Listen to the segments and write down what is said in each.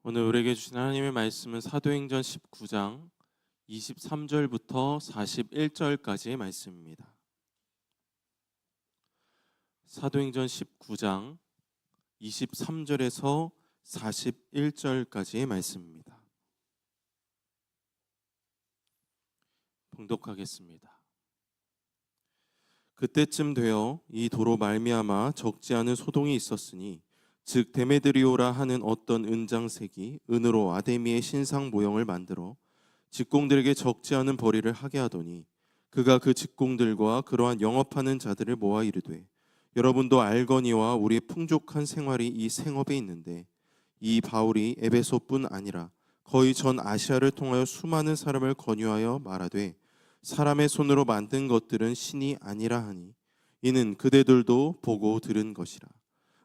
오늘 우리에게 주신 하나님의 말씀은 사도행전 19장 23절부터 41절까지의 말씀입니다. 사도행전 19장 23절에서 41절까지의 말씀입니다. 봉독하겠습니다. 그때쯤 되어 이 도로 말미암아 적지 않은 소동이 있었으니 즉 데메드리오라 하는 어떤 은장색이 은으로 아데미의 신상 모형을 만들어 직공들에게 적지 않은 벌이를 하게 하더니 그가 그 직공들과 그러한 영업하는 자들을 모아 이르되 여러분도 알거니와 우리의 풍족한 생활이 이 생업에 있는데 이 바울이 에베소뿐 아니라 거의 전 아시아를 통하여 수많은 사람을 권유하여 말하되 사람의 손으로 만든 것들은 신이 아니라 하니 이는 그대들도 보고 들은 것이라.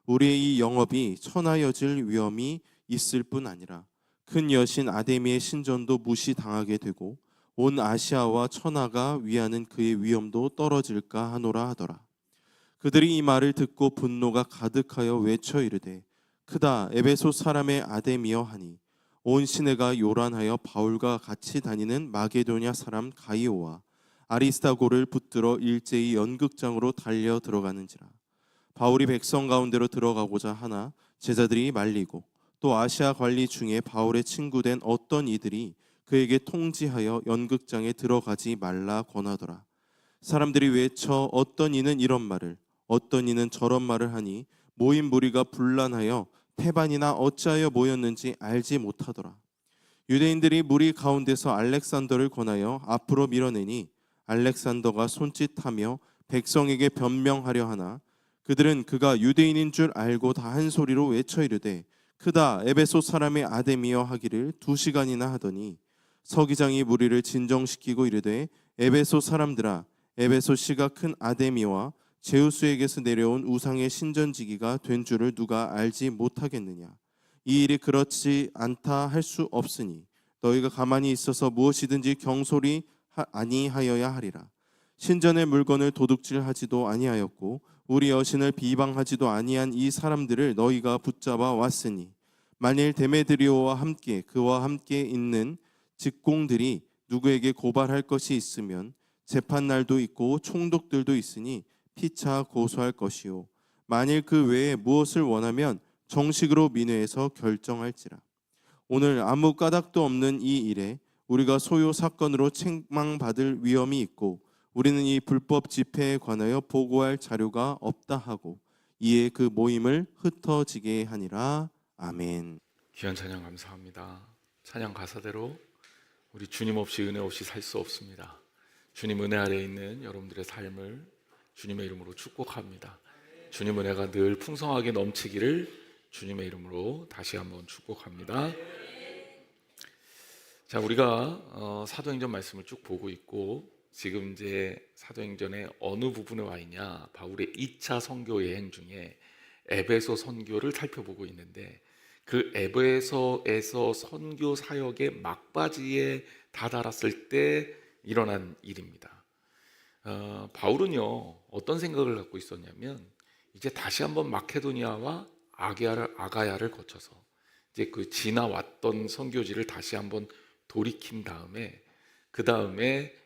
우리의 이 영업이 천하여질 위험이 있을 뿐 아니라 큰 여신 아데미의 신전도 무시당하게 되고 온 아시아와 천하가 위하는 그의 위엄도 떨어질까 하노라 하더라. 그들이 이 말을 듣고 분노가 가득하여 외쳐 이르되 크다 에베소 사람의 아데미여 하니 온 시내가 요란하여 바울과 같이 다니는 마게도냐 사람 가이오와 아리스타고를 붙들어 일제히 연극장으로 달려 들어가는지라. 바울이 백성 가운데로 들어가고자 하나 제자들이 말리고 또 아시아 관리 중에 바울의 친구된 어떤 이들이 그에게 통지하여 연극장에 들어가지 말라 권하더라. 사람들이 외쳐 어떤 이는 이런 말을 어떤 이는 저런 말을 하니 모인 무리가 분란하여 태반이나 어찌하여 모였는지 알지 못하더라. 유대인들이 무리 가운데서 알렉산더를 권하여 앞으로 밀어내니 알렉산더가 손짓하며 백성에게 변명하려 하나 그들은 그가 유대인인 줄 알고 다 한 소리로 외쳐 이르되 크다 에베소 사람의 아데미여 하기를 2시간이나 하더니 서기장이 무리를 진정시키고 이르되 에베소 사람들아 에베소 시가 큰 아데미와 제우스에게서 내려온 우상의 신전지기가 된 줄을 누가 알지 못하겠느냐. 이 일이 그렇지 않다 할 수 없으니 너희가 가만히 있어서 무엇이든지 경솔히 아니하여야 하리라. 신전의 물건을 도둑질하지도 아니하였고 우리 여신을 비방하지도 아니한 이 사람들을 너희가 붙잡아 왔으니 만일 데메드리오와 함께 그와 함께 있는 직공들이 누구에게 고발할 것이 있으면 재판날도 있고 총독들도 있으니 피차 고소할 것이요 만일 그 외에 무엇을 원하면 정식으로 민회에서 결정할지라. 오늘 아무 까닭도 없는 이 일에 우리가 소요 사건으로 책망받을 위험이 있고 우리는 이 불법 집회에 관하여 보고할 자료가 없다 하고 이에 그 모임을 흩어지게 하니라. 아멘. 귀한 찬양 감사합니다. 찬양 가사대로 우리 주님 없이 은혜 없이 살 수 없습니다. 주님 은혜 아래에 있는 여러분들의 삶을 주님의 이름으로 축복합니다. 주님 은혜가 늘 풍성하게 넘치기를 주님의 이름으로 다시 한번 축복합니다. 자, 우리가 사도행전 말씀을 쭉 보고 있고 지금 이제 사도행전의 어느 부분에 와 있냐, 바울의 2차 선교 여행 중에 에베소 선교를 살펴보고 있는데 그 에베소에서 선교 사역의 막바지에 다다랐을 때 일어난 일입니다. 바울은요 어떤 생각을 갖고 있었냐면 이제 다시 한번 마케도니아와 아가야를 거쳐서 이제 그 지나왔던 선교지를 다시 한번 돌이킨 다음에 그 다음에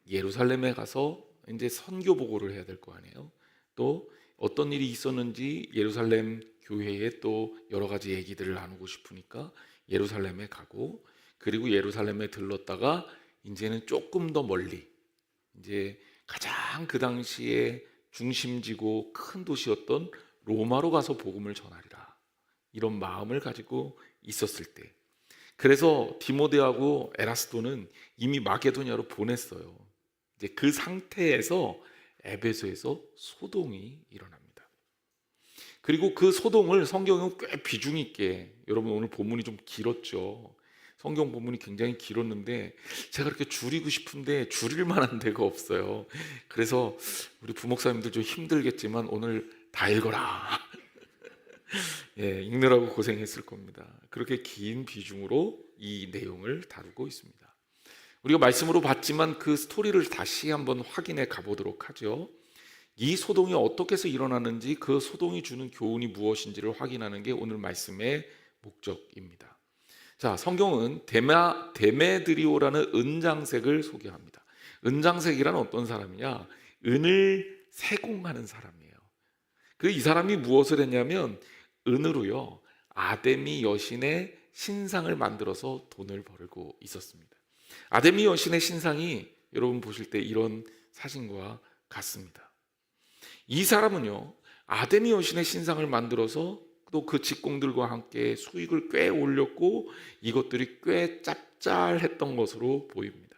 예루살렘에 가서 이제 선교 보고를 해야 될 거 아니에요. 또 어떤 일이 있었는지 예루살렘 교회에 또 여러 가지 얘기들을 나누고 싶으니까 예루살렘에 가고, 그리고 예루살렘에 들렀다가 이제는 조금 더 멀리 이제 가장 그 당시에 중심지고 큰 도시였던 로마로 가서 복음을 전하리라, 이런 마음을 가지고 있었을 때, 그래서 디모데하고 에라스도는 이미 마게도냐로 보냈어요. 이제 그 상태에서 에베소에서 소동이 일어납니다. 그리고 그 소동을 성경은 꽤 비중 있게, 여러분 오늘 본문이 좀 길었죠. 성경 본문이 굉장히 길었는데 제가 이렇게 줄이고 싶은데 줄일 만한 데가 없어요. 그래서 우리 부목사님들 좀 힘들겠지만 오늘 다 읽어라. 예, 읽느라고 고생했을 겁니다. 그렇게 긴 비중으로 이 내용을 다루고 있습니다. 우리가 말씀으로 봤지만 그 스토리를 다시 한번 확인해 가보도록 하죠. 이 소동이 어떻게 해서 일어나는지, 그 소동이 주는 교훈이 무엇인지를 확인하는 게 오늘 말씀의 목적입니다. 자, 성경은 데메드리오라는 은장색을 소개합니다. 은장색이란 어떤 사람이냐? 은을 세공하는 사람이에요. 이 사람이 무엇을 했냐면 은으로요, 아데미 여신의 신상을 만들어서 돈을 벌고 있었습니다. 아데미 여신의 신상이 여러분 보실 때 이런 사진과 같습니다. 이 사람은요, 아데미 여신의 신상을 만들어서 또 그 직공들과 함께 수익을 꽤 올렸고 이것들이 꽤 짭짤했던 것으로 보입니다.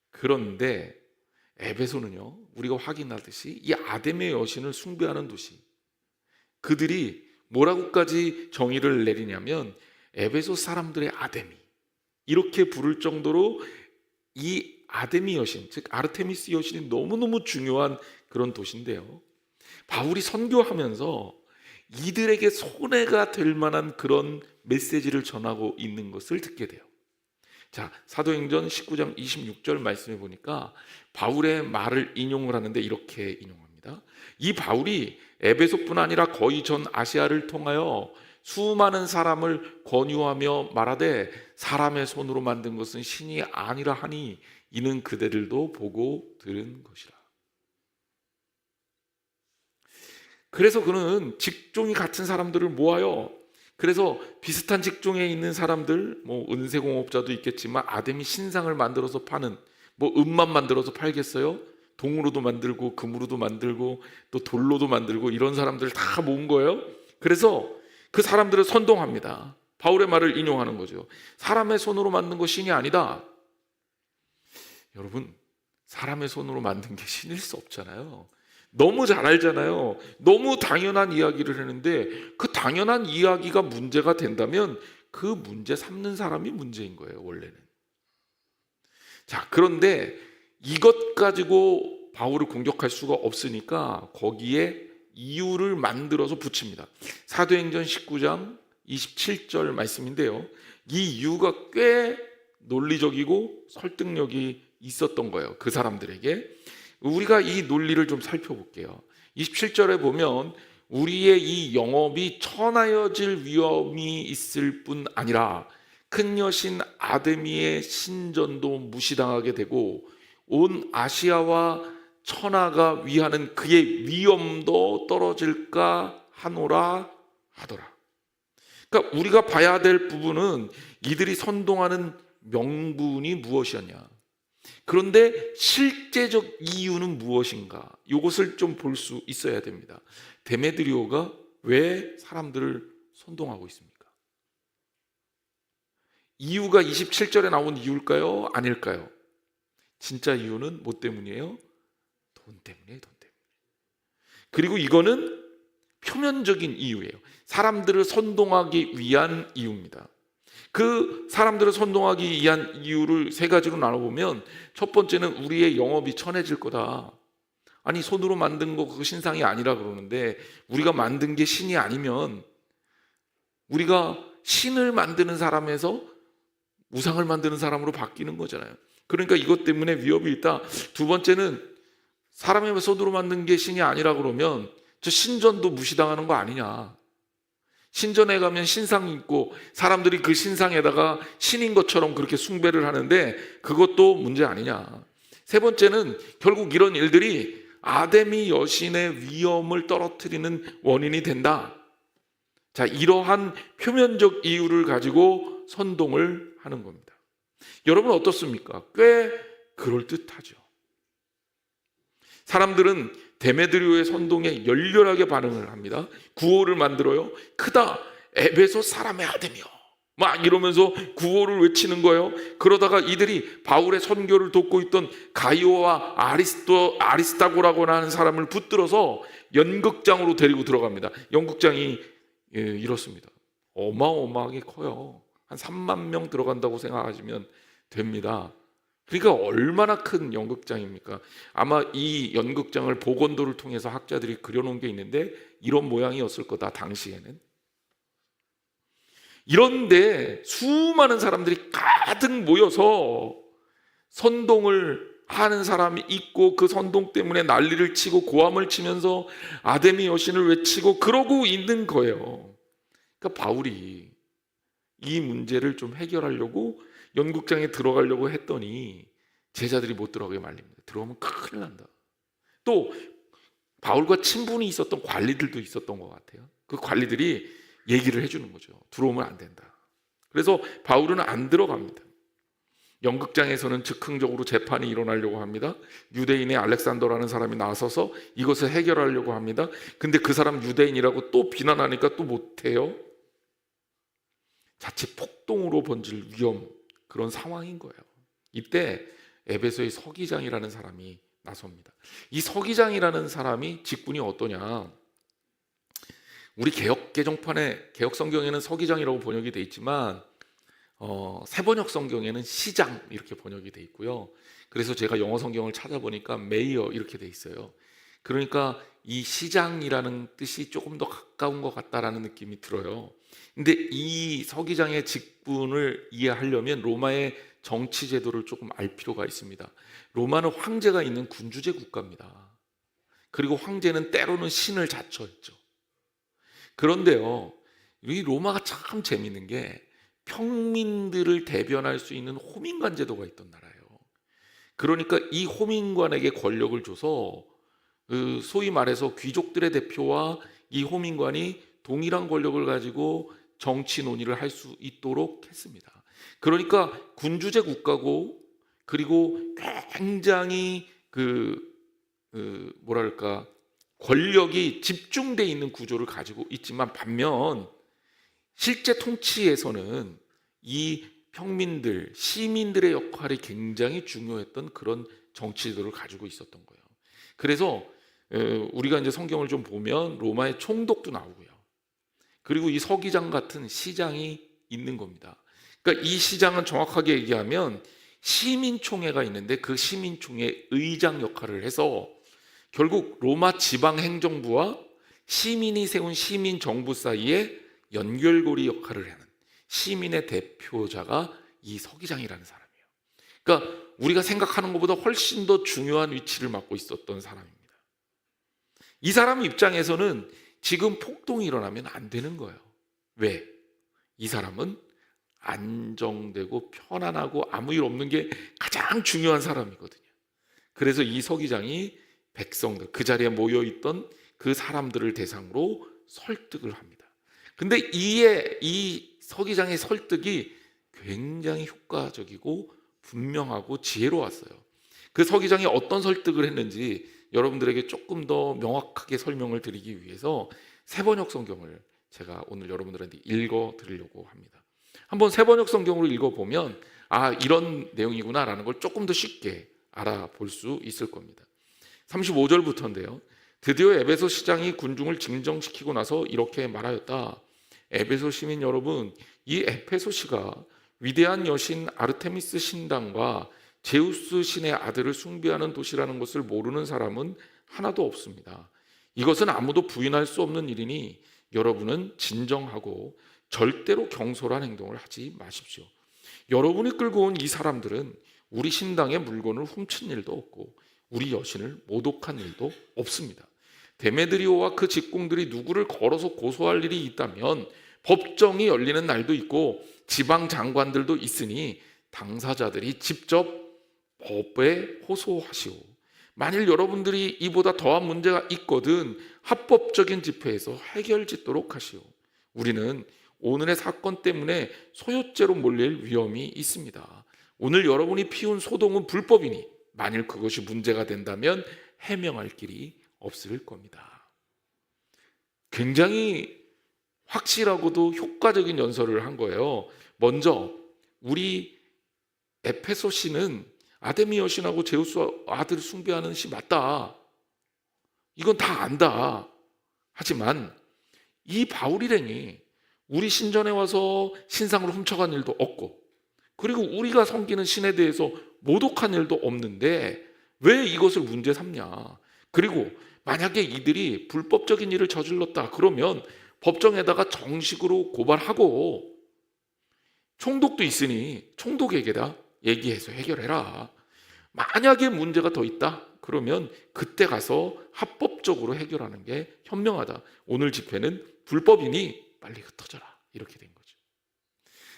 그런데 에베소는요, 우리가 확인하듯이 이 아데미 여신을 숭배하는 도시, 그들이 뭐라고까지 정의를 내리냐면 에베소 사람들의 아데미, 이렇게 부를 정도로 이 아데미 여신, 즉 아르테미스 여신이 너무너무 중요한 그런 도시인데요, 바울이 선교하면서 이들에게 손해가 될 만한 그런 메시지를 전하고 있는 것을 듣게 돼요. 자, 사도행전 19장 26절 말씀해 보니까 바울의 말을 인용을 하는데 이렇게 인용합니다. 이 바울이 에베소뿐 아니라 거의 전 아시아를 통하여 수많은 사람을 권유하며 말하되 사람의 손으로 만든 것은 신이 아니라 하니 이는 그대들도 보고 들은 것이라. 그래서 그는 직종이 같은 사람들을 모아요. 그래서 비슷한 직종에 있는 사람들, 은세공업자도 있겠지만 아데미 신상을 만들어서 파는, 은만 만들어서 팔겠어요? 동으로도 만들고 금으로도 만들고 또 돌로도 만들고 이런 사람들을 다 모은 거예요. 그래서 그 사람들을 선동합니다. 바울의 말을 인용하는 거죠. 사람의 손으로 만든 거 신이 아니다. 여러분, 사람의 손으로 만든 게 신일 수 없잖아요. 너무 잘 알잖아요. 너무 당연한 이야기를 했는데 그 당연한 이야기가 문제가 된다면 그 문제 삼는 사람이 문제인 거예요, 원래는. 자, 그런데 이것 가지고 바울을 공격할 수가 없으니까 거기에 이유를 만들어서 붙입니다. 사도행전 19장 27절 말씀인데요, 이 이유가 꽤 논리적이고 설득력이 있었던 거예요, 그 사람들에게. 우리가 이 논리를 좀 살펴볼게요. 27절에 보면 우리의 이 영업이 천하여질 위험이 있을 뿐 아니라 큰 여신 아데미의 신전도 무시당하게 되고 온 아시아와 천하가 위하는 그의 위엄도 떨어질까 하노라 하더라. 그러니까 우리가 봐야 될 부분은 이들이 선동하는 명분이 무엇이었냐, 그런데 실제적 이유는 무엇인가, 이것을 좀 볼 수 있어야 됩니다. 데메드리오가 왜 사람들을 선동하고 있습니까? 이유가 27절에 나온 이유일까요? 아닐까요? 진짜 이유는 뭐 때문이에요? 돈 때문이에요, 돈 때문에. 그리고 이거는 표면적인 이유예요. 사람들을 선동하기 위한 이유입니다. 그 사람들을 선동하기 위한 이유를 세 가지로 나눠보면, 첫 번째는 우리의 영업이 천해질 거다. 아니, 손으로 만든 거 그거 신상이 아니라 그러는데 우리가 만든 게 신이 아니면 우리가 신을 만드는 사람에서 우상을 만드는 사람으로 바뀌는 거잖아요. 그러니까 이것 때문에 위협이 있다. 두 번째는 사람의 손으로 만든 게 신이 아니라 그러면 저 신전도 무시당하는 거 아니냐. 신전에 가면 신상이 있고 사람들이 그 신상에다가 신인 것처럼 그렇게 숭배를 하는데 그것도 문제 아니냐. 세 번째는 결국 이런 일들이 아데미 여신의 위엄을 떨어뜨리는 원인이 된다. 자, 이러한 표면적 이유를 가지고 선동을 하는 겁니다. 여러분 어떻습니까? 꽤 그럴듯하죠. 사람들은 데메드리오의 선동에 열렬하게 반응을 합니다. 구호를 만들어요. 크다, 에베소 사람의 아데미여, 막 이러면서 구호를 외치는 거예요. 그러다가 이들이 바울의 선교를 돕고 있던 가이오와 아리스타고라고 하는 사람을 붙들어서 연극장으로 데리고 들어갑니다. 연극장이 이렇습니다. 어마어마하게 커요. 한 3만 명 들어간다고 생각하시면 됩니다. 그러니까 얼마나 큰 연극장입니까? 아마 이 연극장을 복원도를 통해서 학자들이 그려놓은 게 있는데 이런 모양이었을 거다, 당시에는. 이런데 수많은 사람들이 가득 모여서 선동을 하는 사람이 있고 그 선동 때문에 난리를 치고 고함을 치면서 아데미 여신을 외치고 그러고 있는 거예요. 그러니까 바울이 이 문제를 좀 해결하려고 연극장에 들어가려고 했더니 제자들이 못 들어가게 말립니다. 들어가면 큰일 난다. 또 바울과 친분이 있었던 관리들도 있었던 것 같아요. 그 관리들이 얘기를 해주는 거죠. 들어오면 안 된다. 그래서 바울은 안 들어갑니다. 연극장에서는 즉흥적으로 재판이 일어나려고 합니다. 유대인의 알렉산더라는 사람이 나서서 이것을 해결하려고 합니다. 근데 그 사람 유대인이라고 또 비난하니까 또 못해요. 자칫 폭동으로 번질 위험, 그런 상황인 거예요. 이때 에베소의 서기장이라는 사람이 나섭니다. 이 서기장이라는 사람이 직분이 어떠냐? 우리 개역 개정판에 개역 성경에는 서기장이라고 번역이 돼 있지만 세번역 성경에는 시장 이렇게 번역이 돼 있고요. 그래서 제가 영어 성경을 찾아보니까 메이어 이렇게 돼 있어요. 그러니까 이 시장이라는 뜻이 조금 더 가까운 것 같다라는 느낌이 들어요. 근데 이 서기장의 직분을 이해하려면 로마의 정치 제도를 조금 알 필요가 있습니다. 로마는 황제가 있는 군주제 국가입니다. 그리고 황제는 때로는 신을 자처했죠. 그런데요, 이 로마가 참 재밌는 게 평민들을 대변할 수 있는 호민관 제도가 있던 나라예요. 그러니까 이 호민관에게 권력을 줘서 소위 말해서 귀족들의 대표와 이 호민관이 동일한 권력을 가지고 정치 논의를 할 수 있도록 했습니다. 그러니까 군주제 국가고, 그리고 굉장히 뭐랄까 권력이 집중되어 있는 구조를 가지고 있지만, 반면 실제 통치에서는 이 평민들, 시민들의 역할이 굉장히 중요했던 그런 정치제도를 가지고 있었던 거예요. 그래서 우리가 이제 성경을 좀 보면 로마의 총독도 나오고요. 그리고 이 서기장 같은 시장이 있는 겁니다. 그러니까 이 시장은 정확하게 얘기하면 시민총회가 있는데 그 시민총회 의장 역할을 해서 결국 로마 지방행정부와 시민이 세운 시민정부 사이에 연결고리 역할을 하는 시민의 대표자가 이 서기장이라는 사람이에요. 그러니까 우리가 생각하는 것보다 훨씬 더 중요한 위치를 맡고 있었던 사람입니다. 이 사람 입장에서는 지금 폭동이 일어나면 안 되는 거예요. 왜? 이 사람은 안정되고 편안하고 아무 일 없는 게 가장 중요한 사람이거든요. 그래서 이 서기장이 백성들, 그 자리에 모여있던 그 사람들을 대상으로 설득을 합니다. 근데 이 서기장의 설득이 굉장히 효과적이고 분명하고 지혜로웠어요. 그 서기장이 어떤 설득을 했는지 여러분들에게 조금 더 명확하게 설명을 드리기 위해서 세번역 성경을 제가 오늘 여러분들한테 읽어 드리려고 합니다. 한번 세번역 성경으로 읽어보면 이런 내용이구나 라는 걸 조금 더 쉽게 알아볼 수 있을 겁니다. 35절부터인데요. 드디어 에베소 시장이 군중을 진정시키고 나서 이렇게 말하였다. 에베소 시민 여러분, 이 에페소시가 위대한 여신 아르테미스 신당과 제우스 신의 아들을 숭배하는 도시라는 것을 모르는 사람은 하나도 없습니다. 이것은 아무도 부인할 수 없는 일이니 여러분은 진정하고 절대로 경솔한 행동을 하지 마십시오. 여러분이 끌고 온 이 사람들은 우리 신당의 물건을 훔친 일도 없고 우리 여신을 모독한 일도 없습니다. 데메드리오와 그 직공들이 누구를 걸어서 고소할 일이 있다면 법정이 열리는 날도 있고 지방 장관들도 있으니 당사자들이 직접 법에 호소하시오. 만일 여러분들이 이보다 더한 문제가 있거든 합법적인 집회에서 해결짓도록 하시오. 우리는 오늘의 사건 때문에 소요죄로 몰릴 위험이 있습니다. 오늘 여러분이 피운 소동은 불법이니 만일 그것이 문제가 된다면 해명할 길이 없을 겁니다. 굉장히 확실하고도 효과적인 연설을 한 거예요. 먼저 우리 에페소 시는 아데미 여신하고 제우스 아들을 숭배하는 시 맞다. 이건 다 안다. 하지만 이 바울일행이 우리 신전에 와서 신상을 훔쳐간 일도 없고, 그리고 우리가 섬기는 신에 대해서 모독한 일도 없는데 왜 이것을 문제 삼냐. 그리고 만약에 이들이 불법적인 일을 저질렀다 그러면 법정에다가 정식으로 고발하고, 총독도 있으니 총독에게다 얘기해서 해결해라. 만약에 문제가 더 있다 그러면 그때 가서 합법적으로 해결하는 게 현명하다. 오늘 집회는 불법이니 빨리 흩어져라. 이렇게 된 거죠.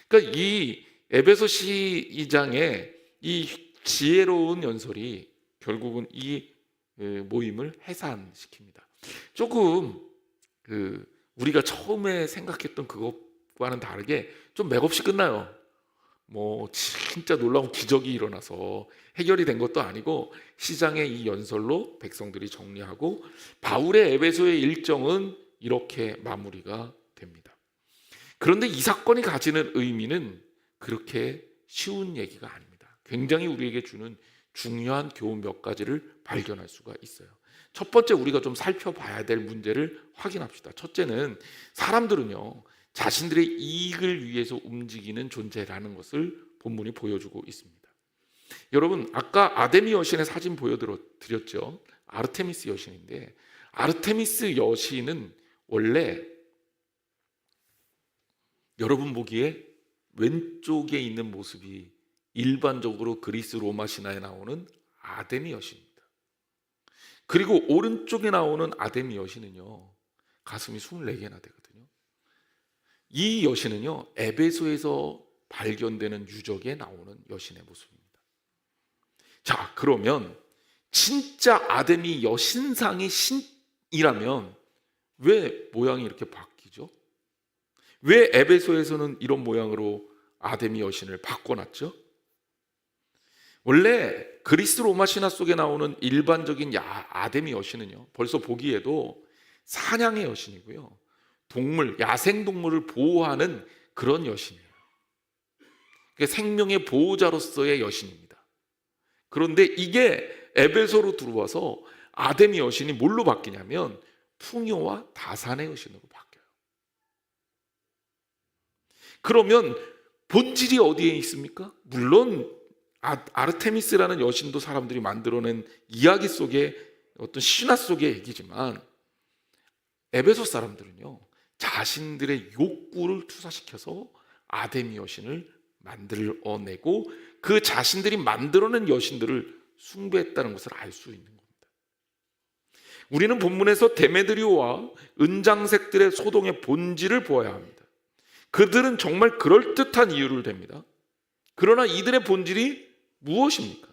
그러니까 이 에베소 2장의 이 지혜로운 연설이 결국은 이 모임을 해산시킵니다. 조금 우리가 처음에 생각했던 그것과는 다르게 좀 맥없이 끝나요. 뭐 진짜 놀라운 기적이 일어나서 해결이 된 것도 아니고 시장의 이 연설로 백성들이 정리하고 바울의 에베소의 일정은 이렇게 마무리가 됩니다. 그런데 이 사건이 가지는 의미는 그렇게 쉬운 얘기가 아닙니다. 굉장히 우리에게 주는 중요한 교훈 몇 가지를 발견할 수가 있어요. 첫 번째, 우리가 좀 살펴봐야 될 문제를 확인합시다. 첫째는 사람들은요, 자신들의 이익을 위해서 움직이는 존재라는 것을 본문이 보여주고 있습니다. 여러분, 아까 아데미 여신의 사진 보여드렸죠. 아르테미스 여신인데, 아르테미스 여신은 원래 여러분 보기에 왼쪽에 있는 모습이 일반적으로 그리스 로마 신화에 나오는 아데미 여신입니다. 그리고 오른쪽에 나오는 아데미 여신은요, 가슴이 24개나 되거든요. 이 여신은요, 에베소에서 발견되는 유적에 나오는 여신의 모습입니다. 자, 그러면 진짜 아데미 여신상이 신이라면 왜 모양이 이렇게 바뀌죠? 왜 에베소에서는 이런 모양으로 아데미 여신을 바꿔놨죠? 원래 그리스 로마 신화 속에 나오는 일반적인 아데미 여신은요, 벌써 보기에도 사냥의 여신이고요, 동물, 야생동물을 보호하는 그런 여신이에요. 생명의 보호자로서의 여신입니다. 그런데 이게 에베소로 들어와서 아데미 여신이 뭘로 바뀌냐면 풍요와 다산의 여신으로 바뀌어요. 그러면 본질이 어디에 있습니까? 물론 아르테미스라는 여신도 사람들이 만들어낸 이야기 속의 어떤 신화 속의 얘기지만 에베소 사람들은요, 자신들의 욕구를 투사시켜서 아데미 여신을 만들어내고 그 자신들이 만들어낸 여신들을 숭배했다는 것을 알 수 있는 겁니다. 우리는 본문에서 데메드리오와 은장색들의 소동의 본질을 보아야 합니다. 그들은 정말 그럴듯한 이유를 댑니다. 그러나 이들의 본질이 무엇입니까?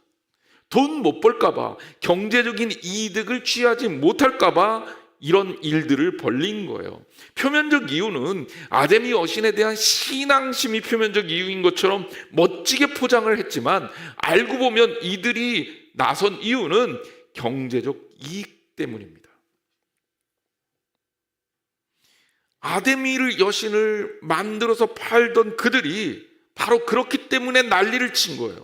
돈 못 벌까봐, 경제적인 이득을 취하지 못할까봐 이런 일들을 벌린 거예요. 표면적 이유는 아데미 여신에 대한 신앙심이 표면적 이유인 것처럼 멋지게 포장을 했지만 알고 보면 이들이 나선 이유는 경제적 이익 때문입니다. 아데미 여신을 만들어서 팔던 그들이 바로 그렇기 때문에 난리를 친 거예요.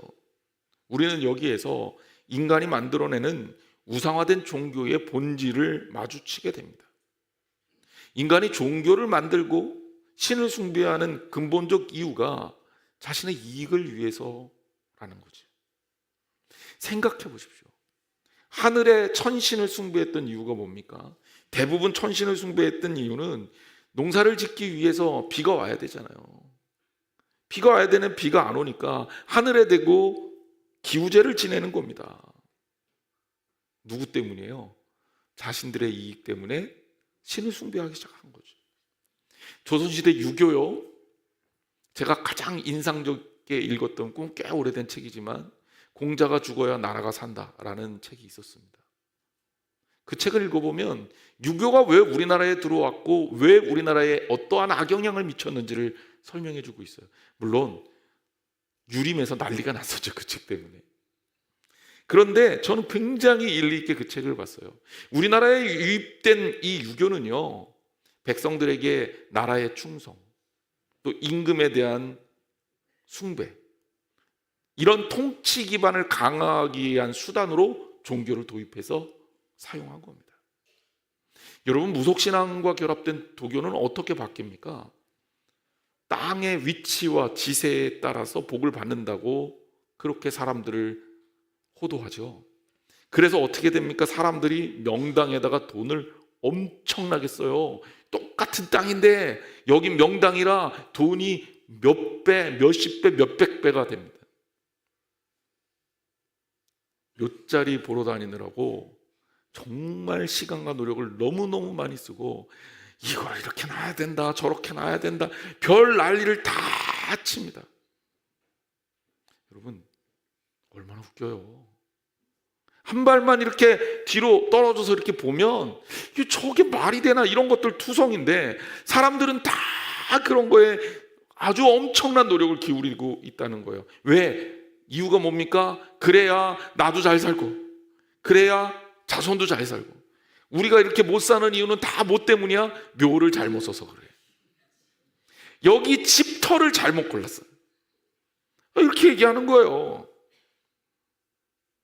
우리는 여기에서 인간이 만들어내는 우상화된 종교의 본질을 마주치게 됩니다. 인간이 종교를 만들고 신을 숭배하는 근본적 이유가 자신의 이익을 위해서라는 거죠. 생각해 보십시오. 하늘의 천신을 숭배했던 이유가 뭡니까? 대부분 천신을 숭배했던 이유는 농사를 짓기 위해서 비가 와야 되잖아요. 비가 와야 되는 비가 안 오니까 하늘에 대고 기우제를 지내는 겁니다. 누구 때문이에요? 자신들의 이익 때문에 신을 숭배하기 시작한 거죠. 조선시대 유교요, 제가 가장 인상적이게 읽었던 건 꽤 오래된 책이지만 공자가 죽어야 나라가 산다라는 책이 있었습니다. 그 책을 읽어보면 유교가 왜 우리나라에 들어왔고 왜 우리나라에 어떠한 악영향을 미쳤는지를 설명해 주고 있어요. 물론 유림에서 난리가 났었죠, 그 책 때문에. 그런데 저는 굉장히 일리 있게 그 책을 봤어요. 우리나라에 유입된 이 유교는요, 백성들에게 나라의 충성, 또 임금에 대한 숭배, 이런 통치 기반을 강화하기 위한 수단으로 종교를 도입해서 사용한 겁니다. 여러분, 무속신앙과 결합된 도교는 어떻게 바뀝니까? 땅의 위치와 지세에 따라서 복을 받는다고 그렇게 사람들을 호도하죠. 그래서 어떻게 됩니까? 사람들이 명당에다가 돈을 엄청나게 써요. 똑같은 땅인데 여기 명당이라 돈이 몇 배, 몇십 배, 몇백 배가 됩니다. 몇 자리 보러 다니느라고 정말 시간과 노력을 너무너무 많이 쓰고 이걸 이렇게 놔야 된다, 저렇게 놔야 된다, 별 난리를 다 다 칩니다. 여러분, 얼마나 웃겨요. 한 발만 이렇게 뒤로 떨어져서 이렇게 보면 저게 말이 되나 이런 것들 투성인데 사람들은 다 그런 거에 아주 엄청난 노력을 기울이고 있다는 거예요. 왜? 이유가 뭡니까? 그래야 나도 잘 살고, 그래야 자손도 잘 살고. 우리가 이렇게 못 사는 이유는 다 뭐 때문이야? 묘를 잘못 써서 그래. 여기 집터를 잘못 골랐어요. 이렇게 얘기하는 거예요.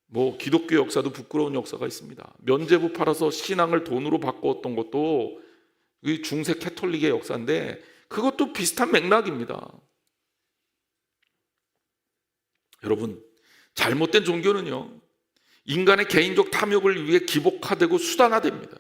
뭐 기독교 역사도 부끄러운 역사가 있습니다. 면죄부 팔아서 신앙을 돈으로 바꾸었던 것도 중세 캐톨릭의 역사인데 그것도 비슷한 맥락입니다. 여러분, 잘못된 종교는요, 인간의 개인적 탐욕을 위해 기복화되고 수단화됩니다.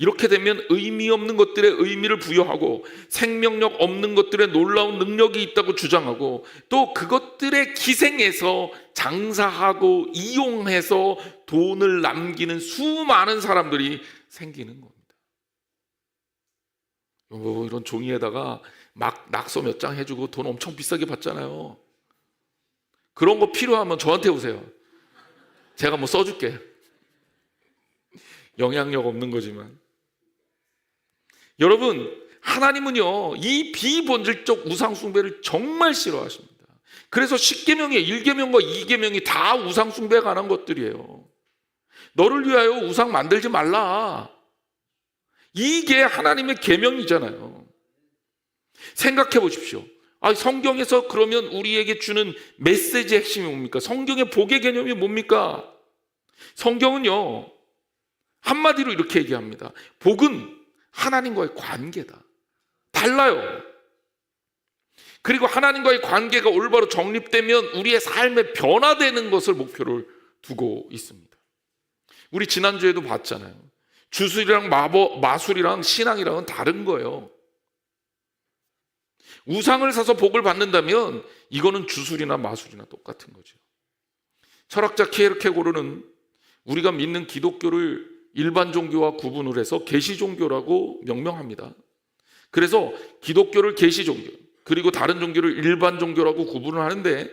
이렇게 되면 의미 없는 것들에 의미를 부여하고 생명력 없는 것들에 놀라운 능력이 있다고 주장하고 또 그것들에 기생해서 장사하고 이용해서 돈을 남기는 수많은 사람들이 생기는 겁니다. 이런 종이에다가 막 낙서 몇 장 해주고 돈 엄청 비싸게 받잖아요. 그런 거 필요하면 저한테 오세요. 제가 뭐 써줄게. 영향력 없는 거지만. 여러분, 하나님은요, 이 비본질적 우상숭배를 정말 싫어하십니다. 그래서 10계명의 1계명과 2계명이 다 우상숭배에 관한 것들이에요. 너를 위하여 우상 만들지 말라. 이게 하나님의 계명이잖아요. 생각해 보십시오. 성경에서 그러면 우리에게 주는 메시지의 핵심이 뭡니까? 성경의 복의 개념이 뭡니까? 성경은요, 한마디로 이렇게 얘기합니다. 복은 하나님과의 관계다. 달라요. 그리고 하나님과의 관계가 올바로 정립되면 우리의 삶에 변화되는 것을 목표를 두고 있습니다. 우리 지난주에도 봤잖아요. 주술이랑 마술이랑 신앙이랑은 다른 거예요. 우상을 사서 복을 받는다면 이거는 주술이나 마술이나 똑같은 거죠. 철학자 키에르케고르는 우리가 믿는 기독교를 일반 종교와 구분을 해서 계시 종교라고 명명합니다. 그래서 기독교를 계시 종교, 그리고 다른 종교를 일반 종교라고 구분을 하는데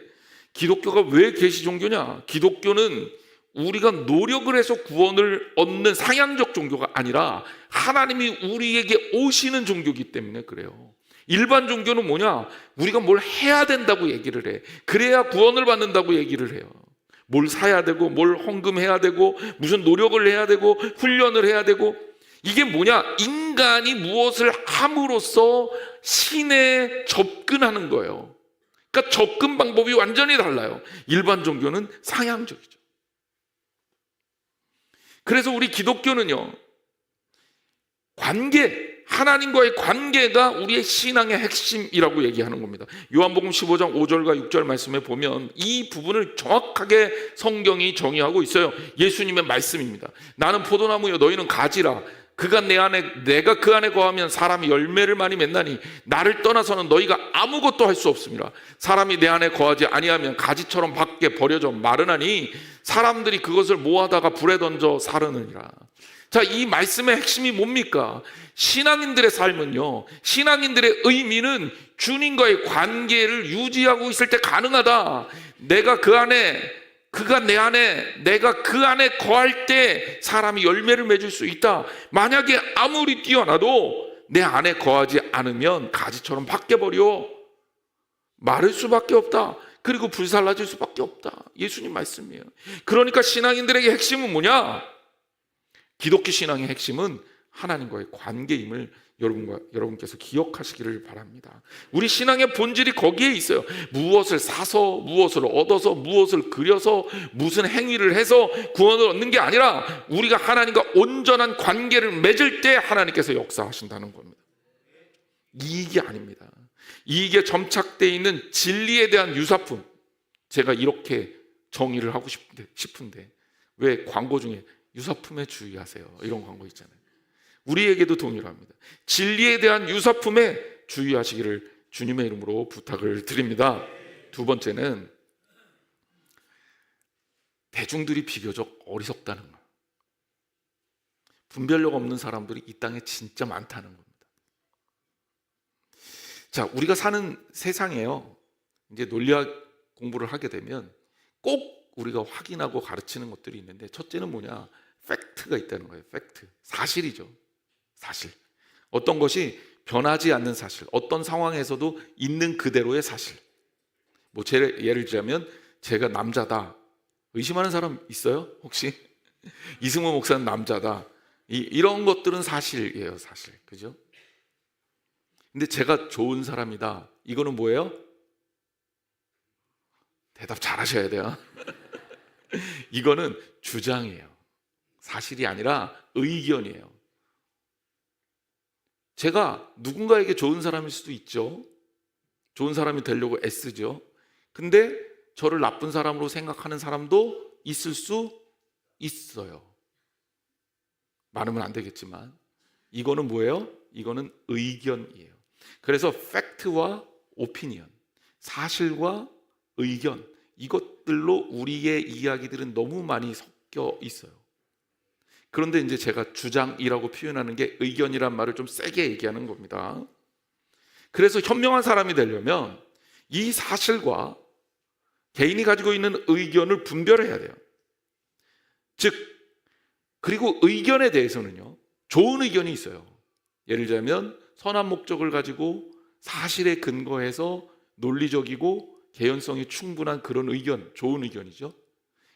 기독교가 왜 계시 종교냐? 기독교는 우리가 노력을 해서 구원을 얻는 상향적 종교가 아니라 하나님이 우리에게 오시는 종교이기 때문에 그래요. 일반 종교는 뭐냐? 우리가 뭘 해야 된다고 얘기를 해. 그래야 구원을 받는다고 얘기를 해요. 뭘 사야 되고 뭘 헌금해야 되고 무슨 노력을 해야 되고 훈련을 해야 되고, 이게 뭐냐? 인간이 무엇을 함으로써 신에 접근하는 거예요. 그러니까 접근 방법이 완전히 달라요. 일반 종교는 상향적이죠. 그래서 우리 기독교는요, 관계, 하나님과의 관계가 우리의 신앙의 핵심이라고 얘기하는 겁니다. 요한복음 15장 5절과 6절 말씀에 보면 이 부분을 정확하게 성경이 정의하고 있어요. 예수님의 말씀입니다. 나는 포도나무요 너희는 가지라. 그가 내 안에, 내가 그 안에 거하면 사람이 열매를 많이 맺나니 나를 떠나서는 너희가 아무것도 할 수 없습니다. 사람이 내 안에 거하지 아니하면 가지처럼 밖에 버려져 마르나니 사람들이 그것을 모아다가 불에 던져 사르느니라. 자, 이 말씀의 핵심이 뭡니까? 신앙인들의 삶은요, 신앙인들의 의미는 주님과의 관계를 유지하고 있을 때 가능하다. 내가 그 안에, 그가 내 안에, 내가 그 안에 거할 때 사람이 열매를 맺을 수 있다. 만약에 아무리 뛰어나도 내 안에 거하지 않으면 가지처럼 밖에 버려 마를 수밖에 없다. 그리고 불살라질 수밖에 없다. 예수님 말씀이에요. 그러니까 신앙인들에게 핵심은 뭐냐? 기독교 신앙의 핵심은 하나님과의 관계임을 여러분께서 기억하시기를 바랍니다. 우리 신앙의 본질이 거기에 있어요. 무엇을 사서, 무엇을 얻어서, 무엇을 그려서, 무슨 행위를 해서 구원을 얻는 게 아니라 우리가 하나님과 온전한 관계를 맺을 때 하나님께서 역사하신다는 겁니다. 이익이 아닙니다. 이익에 점착되어 있는 진리에 대한 유사품. 제가 이렇게 정의를 하고 싶은데 왜 광고 중에 유사품에 주의하세요, 이런 광고 있잖아요. 우리에게도 동일합니다. 진리에 대한 유사품에 주의하시기를 주님의 이름으로 부탁을 드립니다. 두 번째는 대중들이 비교적 어리석다는 것. 분별력 없는 사람들이 이 땅에 진짜 많다는 겁니다. 자, 우리가 사는 세상에요, 이제 논리학 공부를 하게 되면 꼭 우리가 확인하고 가르치는 것들이 있는데, 첫째는 뭐냐? 팩트가 있다는 거예요. 팩트. 사실이죠. 사실. 어떤 것이 변하지 않는 사실, 어떤 상황에서도 있는 그대로의 사실. 뭐 예를 들자면 제가 남자다 의심하는 사람 있어요? 혹시? 이승모 목사는 남자다, 이런 것들은 사실이에요. 사실. 그죠? 근데 제가 좋은 사람이다, 이거는 뭐예요? 대답 잘 하셔야 돼요. 이거는 주장이에요. 사실이 아니라 의견이에요. 제가 누군가에게 좋은 사람일 수도 있죠. 좋은 사람이 되려고 애쓰죠. 근데 저를 나쁜 사람으로 생각하는 사람도 있을 수 있어요. 많으면 안 되겠지만 이거는 뭐예요? 이거는 의견이에요. 그래서 팩트와 오피니언, 사실과 의견, 이것들로 우리의 이야기들은 너무 많이 섞여 있어요. 그런데 이제 제가 주장이라고 표현하는 게 의견이란 말을 좀 세게 얘기하는 겁니다. 그래서 현명한 사람이 되려면 이 사실과 개인이 가지고 있는 의견을 분별해야 돼요. 즉, 그리고 의견에 대해서는요, 좋은 의견이 있어요. 예를 들자면 선한 목적을 가지고 사실에 근거해서 논리적이고 개연성이 충분한 그런 의견, 좋은 의견이죠.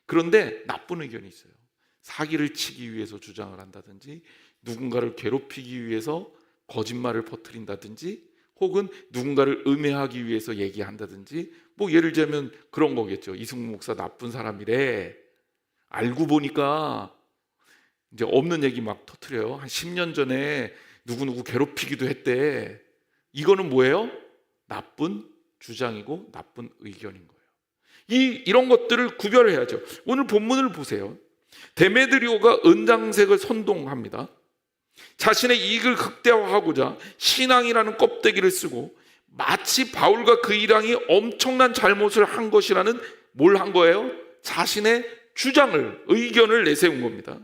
그런데 나쁜 의견이 있어요. 사기를 치기 위해서 주장을 한다든지, 누군가를 괴롭히기 위해서 거짓말을 퍼뜨린다든지, 혹은 누군가를 음해하기 위해서 얘기한다든지, 뭐 예를 들자면 그런 거겠죠. 이승모 목사 나쁜 사람이래, 알고 보니까 이제 없는 얘기 막 터뜨려요. 한 10년 전에 누구누구 괴롭히기도 했대. 이거는 뭐예요? 나쁜 주장이고 나쁜 의견인 거예요. 이런 것들을 구별해야죠. 오늘 본문을 보세요. 데메드리오가 은장색을 선동합니다. 자신의 이익을 극대화하고자 신앙이라는 껍데기를 쓰고 마치 바울과 그 일행이 엄청난 잘못을 한 것이라는, 뭘 한 거예요? 자신의 주장을, 의견을 내세운 겁니다.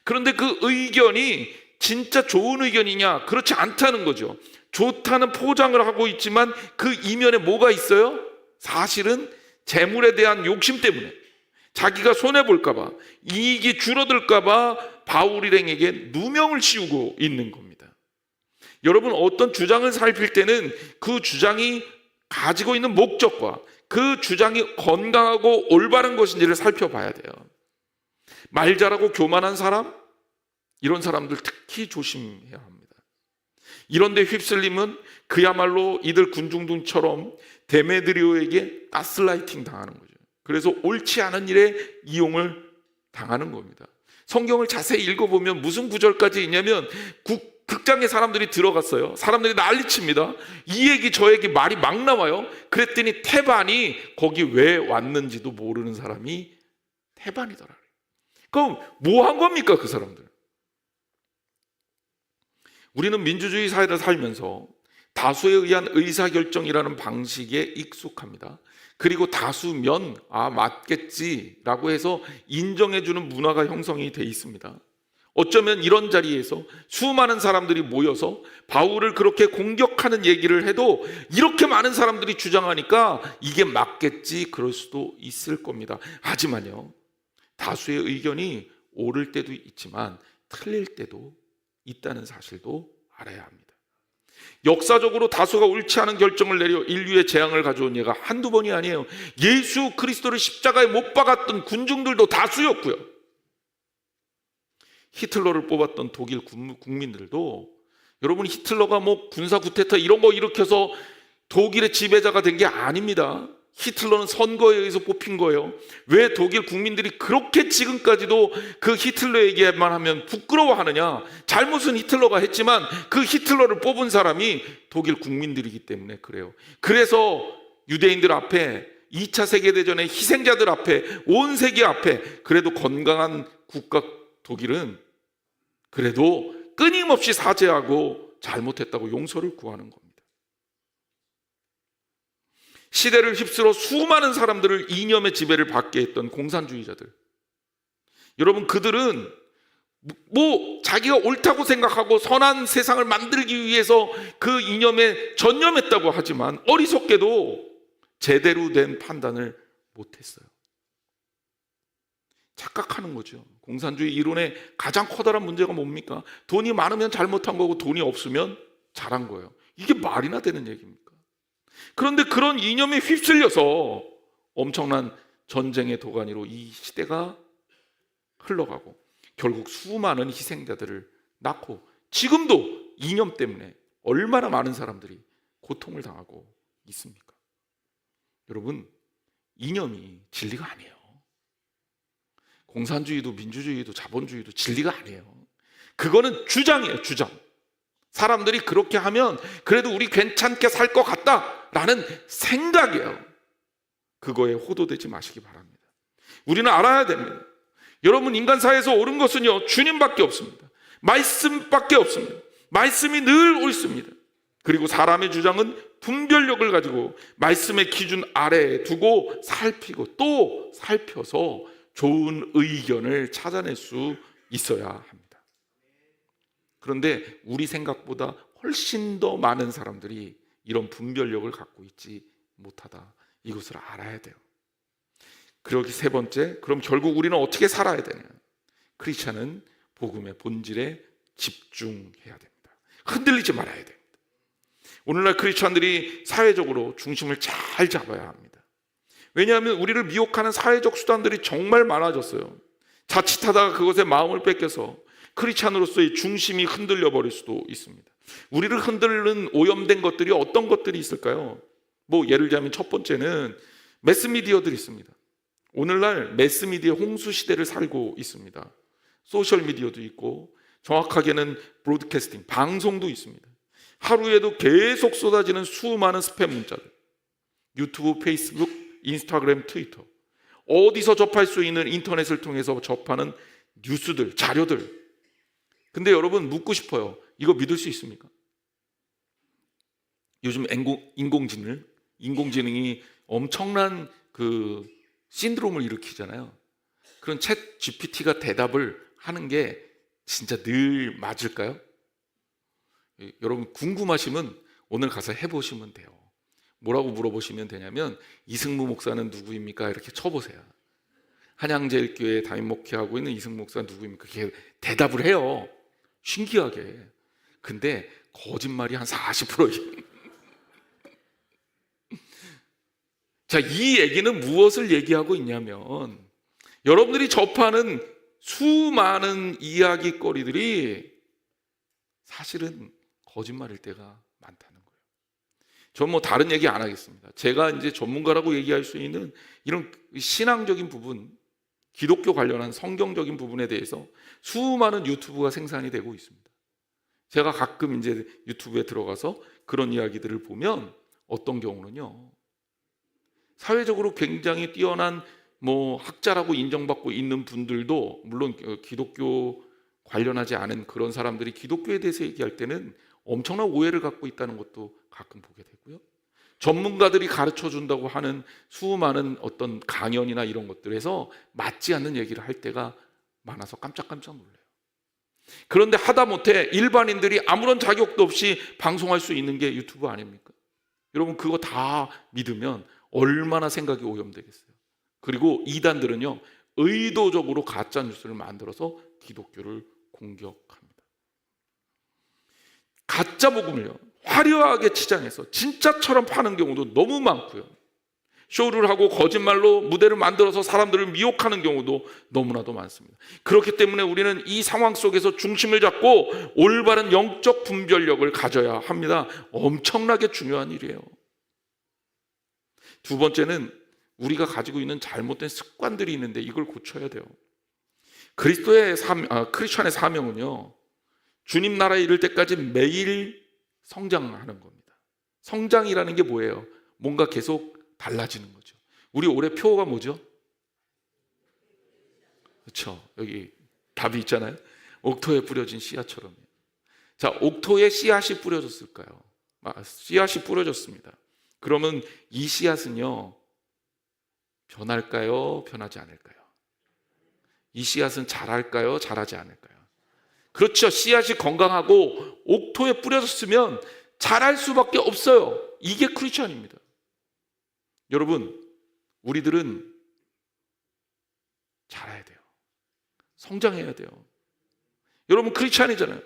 그런데 그 의견이 진짜 좋은 의견이냐? 그렇지 않다는 거죠. 좋다는 포장을 하고 있지만 그 이면에 뭐가 있어요? 사실은 재물에 대한 욕심 때문에, 자기가 손해볼까 봐, 이익이 줄어들까 봐 바울 일행에게 누명을 씌우고 있는 겁니다. 여러분, 어떤 주장을 살필 때는 그 주장이 가지고 있는 목적과 그 주장이 건강하고 올바른 것인지를 살펴봐야 돼요. 말 잘하고 교만한 사람, 이런 사람들 특히 조심해야 합니다. 이런데 휩쓸림은 그야말로 이들 군중들처럼 데메드리오에게 가스라이팅 당하는 거죠. 그래서 옳지 않은 일에 이용을 당하는 겁니다. 성경을 자세히 읽어보면 무슨 구절까지 있냐면, 극장에 사람들이 들어갔어요. 사람들이 난리칩니다. 이 얘기 저 얘기 말이 막 나와요. 그랬더니 태반이, 거기 왜 왔는지도 모르는 사람이 태반이더라. 그럼 뭐 한 겁니까 그 사람들? 우리는 민주주의 사회를 살면서 다수에 의한 의사결정이라는 방식에 익숙합니다. 그리고 다수면 맞겠지라고 해서 인정해주는 문화가 형성이 돼 있습니다. 어쩌면 이런 자리에서 수많은 사람들이 모여서 바울을 그렇게 공격하는 얘기를 해도 이렇게 많은 사람들이 주장하니까 이게 맞겠지, 그럴 수도 있을 겁니다. 하지만요, 다수의 의견이 옳을 때도 있지만 틀릴 때도 있다는 사실도 알아야 합니다. 역사적으로 다수가 옳지 않은 결정을 내려 인류의 재앙을 가져온 예가 한두 번이 아니에요. 예수 그리스도를 십자가에 못 박았던 군중들도 다수였고요. 히틀러를 뽑았던 독일 국민들도, 여러분, 히틀러가 뭐 군사 구테타 이런 거 일으켜서 독일의 지배자가 된 게 아닙니다. 히틀러는 선거에 의해서 뽑힌 거예요. 왜 독일 국민들이 그렇게 지금까지도 그 히틀러 얘기만 하면 부끄러워하느냐? 잘못은 히틀러가 했지만 그 히틀러를 뽑은 사람이 독일 국민들이기 때문에 그래요. 그래서 유대인들 앞에, 2차 세계대전의 희생자들 앞에, 온 세계 앞에 그래도 건강한 국가 독일은 그래도 끊임없이 사죄하고 잘못했다고 용서를 구하는 겁니다. 시대를 휩쓸어 수많은 사람들을 이념의 지배를 받게 했던 공산주의자들, 여러분, 그들은 뭐 자기가 옳다고 생각하고 선한 세상을 만들기 위해서 그 이념에 전념했다고 하지만 어리석게도 제대로 된 판단을 못했어요. 착각하는 거죠. 공산주의 이론의 가장 커다란 문제가 뭡니까? 돈이 많으면 잘못한 거고 돈이 없으면 잘한 거예요. 이게 말이나 되는 얘기입니까? 그런데 그런 이념에 휩쓸려서 엄청난 전쟁의 도가니로 이 시대가 흘러가고 결국 수많은 희생자들을 낳고 지금도 이념 때문에 얼마나 많은 사람들이 고통을 당하고 있습니까? 여러분, 이념이 진리가 아니에요. 공산주의도 민주주의도 자본주의도 진리가 아니에요. 그거는 주장이에요, 주장. 사람들이 그렇게 하면 그래도 우리 괜찮게 살 것 같다라는 생각이에요. 그거에 호도되지 마시기 바랍니다. 우리는 알아야 됩니다. 여러분, 인간 사회에서 옳은 것은요, 주님밖에 없습니다. 말씀밖에 없습니다. 말씀이 늘 옳습니다. 그리고 사람의 주장은 분별력을 가지고 말씀의 기준 아래에 두고 살피고 또 살펴서 좋은 의견을 찾아낼 수 있어야 합니다. 그런데 우리 생각보다 훨씬 더 많은 사람들이 이런 분별력을 갖고 있지 못하다. 이것을 알아야 돼요. 그러기 세 번째, 그럼 결국 우리는 어떻게 살아야 되냐? 크리스찬은 복음의 본질에 집중해야 됩니다. 흔들리지 말아야 됩니다. 오늘날 크리스찬들이 사회적으로 중심을 잘 잡아야 합니다. 왜냐하면 우리를 미혹하는 사회적 수단들이 정말 많아졌어요. 자칫하다가 그것에 마음을 뺏겨서 크리스찬으로서의 중심이 흔들려 버릴 수도 있습니다. 우리를 흔들는 오염된 것들이 어떤 것들이 있을까요? 뭐 예를 들자면 첫 번째는 매스미디어들이 있습니다. 오늘날 매스미디어 홍수 시대를 살고 있습니다. 소셜미디어도 있고 정확하게는 브로드캐스팅, 방송도 있습니다. 하루에도 계속 쏟아지는 수많은 스팸 문자들, 유튜브, 페이스북, 인스타그램, 트위터, 어디서 접할 수 있는 인터넷을 통해서 접하는 뉴스들, 자료들. 근데 여러분, 묻고 싶어요. 이거 믿을 수 있습니까? 요즘 인공지능이 엄청난 그 신드롬을 일으키잖아요. 그런 챗 GPT가 대답을 하는 게 진짜 늘 맞을까요? 여러분, 궁금하시면 오늘 가서 해보시면 돼요. 뭐라고 물어보시면 되냐면, 이승무 목사는 누구입니까? 이렇게 쳐보세요. 한양제일교회 담임 목회하고 있는 이승무 목사 누구입니까? 이렇게 대답을 해요. 신기하게. 근데 거짓말이 한 40%예요. 자, 이 얘기는 무엇을 얘기하고 있냐면, 여러분들이 접하는 수많은 이야기거리들이 사실은 거짓말일 때가 많다는 거예요. 전 뭐 다른 얘기 안 하겠습니다. 제가 이제 전문가라고 얘기할 수 있는 이런 신앙적인 부분, 기독교 관련한 성경적인 부분에 대해서 수많은 유튜브가 생산이 되고 있습니다. 제가 가끔 이제 유튜브에 들어가서 그런 이야기들을 보면 어떤 경우는요, 사회적으로 굉장히 뛰어난 뭐 학자라고 인정받고 있는 분들도, 물론 기독교 관련하지 않은 그런 사람들이 기독교에 대해서 얘기할 때는 엄청난 오해를 갖고 있다는 것도 가끔 보게 되고요. 전문가들이 가르쳐 준다고 하는 수많은 어떤 강연이나 이런 것들에서 맞지 않는 얘기를 할 때가 많아서 깜짝깜짝 놀라요. 그런데 하다못해 일반인들이 아무런 자격도 없이 방송할 수 있는 게 유튜브 아닙니까? 여러분, 그거 다 믿으면 얼마나 생각이 오염되겠어요. 그리고 이단들은요, 의도적으로 가짜 뉴스를 만들어서 기독교를 공격합니다. 가짜 복음을요, 화려하게 치장해서 진짜처럼 파는 경우도 너무 많고요. 쇼를 하고 거짓말로 무대를 만들어서 사람들을 미혹하는 경우도 너무나도 많습니다. 그렇기 때문에 우리는 이 상황 속에서 중심을 잡고 올바른 영적 분별력을 가져야 합니다. 엄청나게 중요한 일이에요. 두 번째는 우리가 가지고 있는 잘못된 습관들이 있는데 이걸 고쳐야 돼요. 크리스천의 사명은요, 주님 나라에 이를 때까지 매일 성장하는 겁니다. 성장이라는 게 뭐예요? 뭔가 계속 달라지는 거죠. 우리 올해 표어가 뭐죠? 그렇죠. 여기 답이 있잖아요. 옥토에 뿌려진 씨앗처럼. 자, 옥토에 씨앗이 뿌려졌을까요? 씨앗이 뿌려졌습니다. 그러면 이 씨앗은요, 변할까요? 변하지 않을까요? 이 씨앗은 자랄까요? 자라지 않을까요? 그렇죠. 씨앗이 건강하고 옥토에 뿌려졌으면 자랄 수밖에 없어요. 이게 크리스천입니다. 여러분, 우리들은 자라야 돼요. 성장해야 돼요. 여러분, 크리스천이잖아요.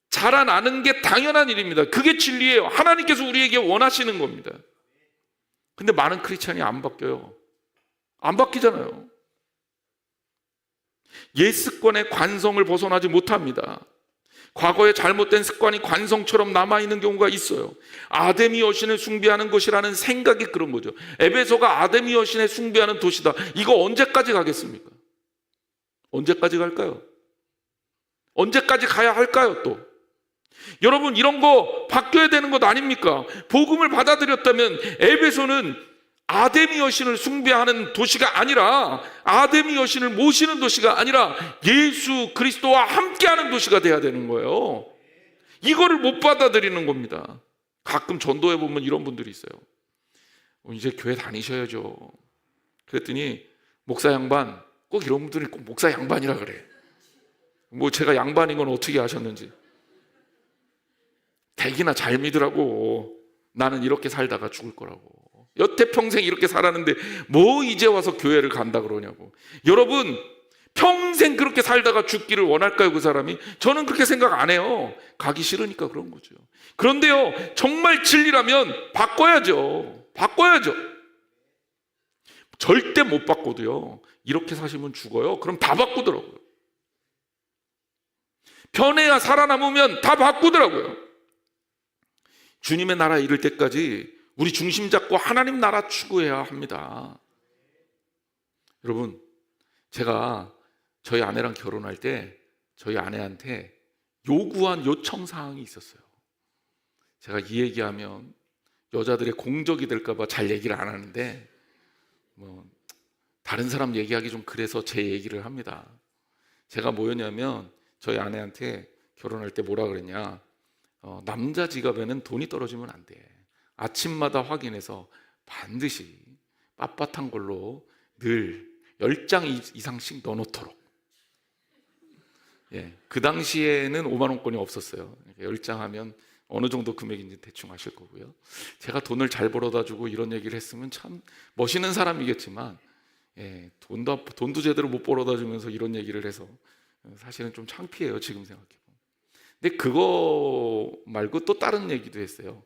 자라나는 게 당연한 일입니다. 그게 진리예요. 하나님께서 우리에게 원하시는 겁니다. 근데 많은 크리스천이 안 바뀌어요. 안 바뀌잖아요. 옛 습관의 관성을 벗어나지 못합니다. 과거의 잘못된 습관이 관성처럼 남아있는 경우가 있어요. 아데미 여신을 숭배하는 것이라는 생각이 그런 거죠. 에베소가 아데미 여신을 숭배하는 도시다. 이거 언제까지 가겠습니까? 언제까지 갈까요? 언제까지 가야 할까요 또? 여러분, 이런 거 바뀌어야 되는 것 아닙니까? 복음을 받아들였다면 에베소는 아데미 여신을 숭배하는 도시가 아니라, 아데미 여신을 모시는 도시가 아니라 예수 그리스도와 함께하는 도시가 돼야 되는 거예요. 이거를 못 받아들이는 겁니다. 가끔 전도해 보면 이런 분들이 있어요. 이제 교회 다니셔야죠. 그랬더니 목사 양반, 꼭 이런 분들이 꼭 목사 양반이라 그래. 뭐 제가 양반인 건 어떻게 아셨는지. 대기나 잘 믿으라고. 나는 이렇게 살다가 죽을 거라고. 여태 평생 이렇게 살았는데 뭐 이제 와서 교회를 간다 그러냐고. 여러분, 평생 그렇게 살다가 죽기를 원할까요, 그 사람이? 저는 그렇게 생각 안 해요. 가기 싫으니까 그런 거죠. 그런데요, 정말 진리라면 바꿔야죠. 바꿔야죠. 절대 못 바꿔도요, 이렇게 사시면 죽어요. 그럼 다 바꾸더라고요. 변해야 살아남으면 다 바꾸더라고요. 주님의 나라 이룰 때까지 우리 중심 잡고 하나님 나라 추구해야 합니다. 여러분, 제가 저희 아내랑 결혼할 때 저희 아내한테 요구한 요청 사항이 있었어요. 제가 이 얘기하면 여자들의 공적이 될까 봐 잘 얘기를 안 하는데, 뭐 다른 사람 얘기하기 좀 그래서 제 얘기를 합니다. 제가 뭐였냐면, 저희 아내한테 결혼할 때 뭐라 그랬냐, 남자 지갑에는 돈이 떨어지면 안 돼. 아침마다 확인해서 반드시 빳빳한 걸로 늘 10장 이상씩 넣어놓도록. 예, 그 당시에는 5만 원권이 없었어요. 10장 하면 어느 정도 금액인지 대충 아실 거고요. 제가 돈을 잘 벌어다 주고 이런 얘기를 했으면 참 멋있는 사람이겠지만, 예, 돈도 제대로 못 벌어다 주면서 이런 얘기를 해서 사실은 좀 창피해요, 지금 생각해보면. 근데 그거 말고 또 다른 얘기도 했어요.